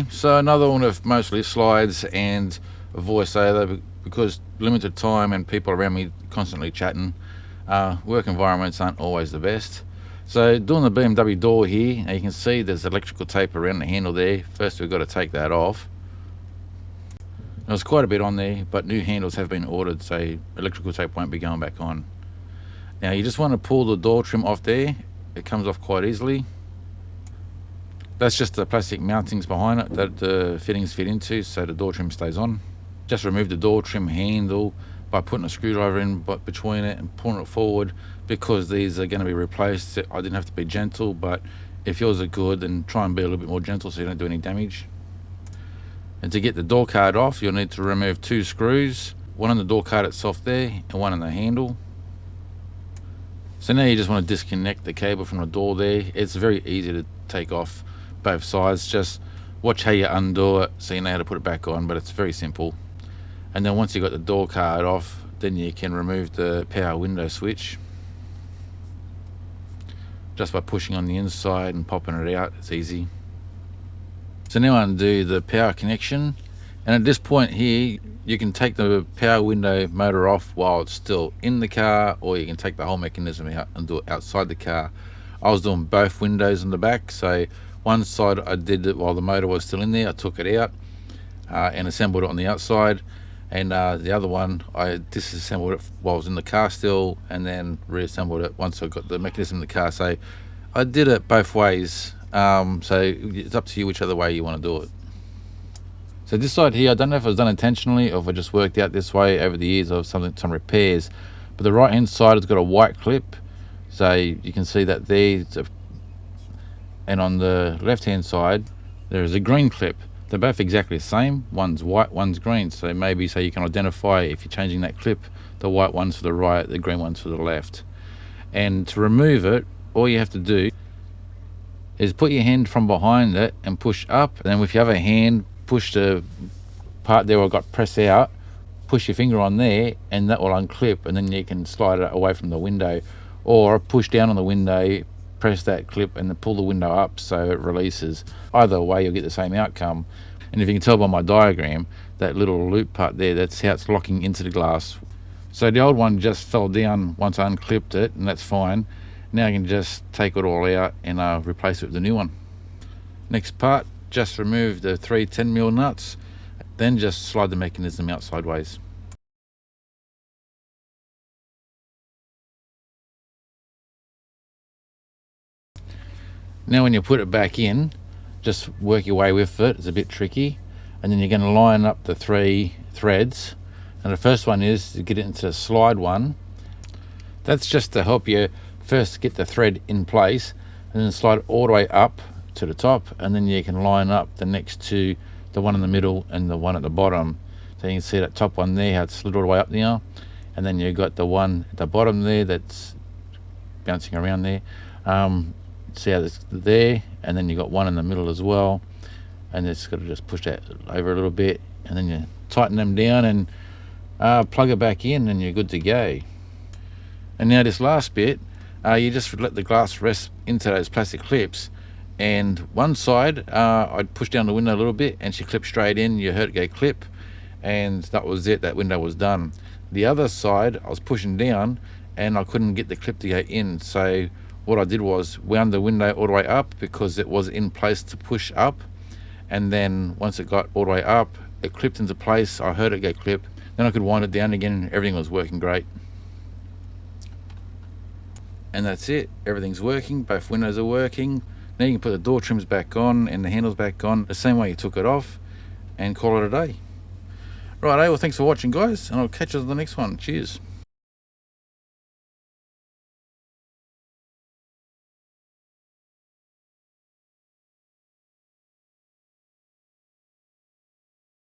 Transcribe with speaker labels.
Speaker 1: So another one of mostly slides and a voiceover, because limited time and people around me constantly chatting. Work environments aren't always the best. So doing the BMW door here, now you can see there's electrical tape around the handle there. First we've got to take that off. There's quite a bit on there, but new handles have been ordered, so electrical tape won't be going back on. Now you just want to pull the door trim off there. It comes off quite easily. That's just the plastic mountings behind it that the fittings fit into, so the door trim stays on. Just remove the door trim handle by putting a screwdriver in between it and pulling it forward, because these are going to be replaced. I didn't have to be gentle, but if yours are good, then try and be a little bit more gentle so you don't do any damage. And to get the door card off, you'll need to remove 2 screws, one on the door card itself there and one on the handle. So now you just want to disconnect the cable from the door there. It's very easy to take off both sides. Just watch how you undo it so you know how to put it back on, but it's very simple. And then once you've got the door card off, then you can remove the power window switch just by pushing on the inside and popping it out. It's easy. So now undo the power connection, and at this point here you can take the power window motor off while it's still in the car, or you can take the whole mechanism out and do it outside the car. I was doing both windows in the back, so one side I did it while the motor was still in there. I took it out and assembled it on the outside, and the other one I disassembled it while I was in the car still, and then reassembled it once I got the mechanism in the car. So I did it both ways. So it's up to you which other way you want to do it. So this side here, I don't know if it was done intentionally or if it just worked out this way over the years of some repairs, but the right hand side has got a white clip, so you can see that there, and on the left hand side there is a green clip. They're both exactly the same. One's white, one's green, so maybe so you can identify if you're changing that clip, the white one's for the right, the green one's for the left. And to remove it, all you have to do is put your hand from behind it and push up, and then with your other hand push the part there where I got pressed out, push your finger on there and that will unclip, and then you can slide it away from the window, or push down on the window, press that clip and then pull the window up so it releases. Either way you'll get the same outcome. And if you can tell by my diagram, that little loop part there, that's how it's locking into the glass. So the old one just fell down once I unclipped it, and that's fine. Now I can just take it all out and replace it with the new one. Next part, just remove the 3 10mm nuts, then just slide the mechanism out sideways. Now when you put it back in, just work your way with it. It's a bit tricky, and then you're going to line up the 3 threads, and the first one is to get it into the slide one. That's just to help you first get the thread in place, and then slide all the way up to the top, and then you can line up the next 2, the one in the middle and the one at the bottom. So you can see that top one there, how it's slid all the way up there, and then you've got the one at the bottom there that's bouncing around there. See how it's there, and then you got one in the middle as well, and it's got to just push that over a little bit, and then you tighten them down and plug it back in, and you're good to go. And now this last bit, you just let the glass rest into those plastic clips, and one side I'd push down the window a little bit and she clipped straight in. You heard it go clip, and that was it, that window was done. The other side I was pushing down and I couldn't get the clip to go in, so what I did was wound the window all the way up because it was in place to push up, and then once it got all the way up it clipped into place. I heard it go clip, then I could wind it down again and everything was working great. And that's it, everything's working, both windows are working. Now you can put the door trims back on and the handles back on the same way you took it off, and call it a day. Right, well, thanks for watching guys, and I'll catch you on the next one. Cheers.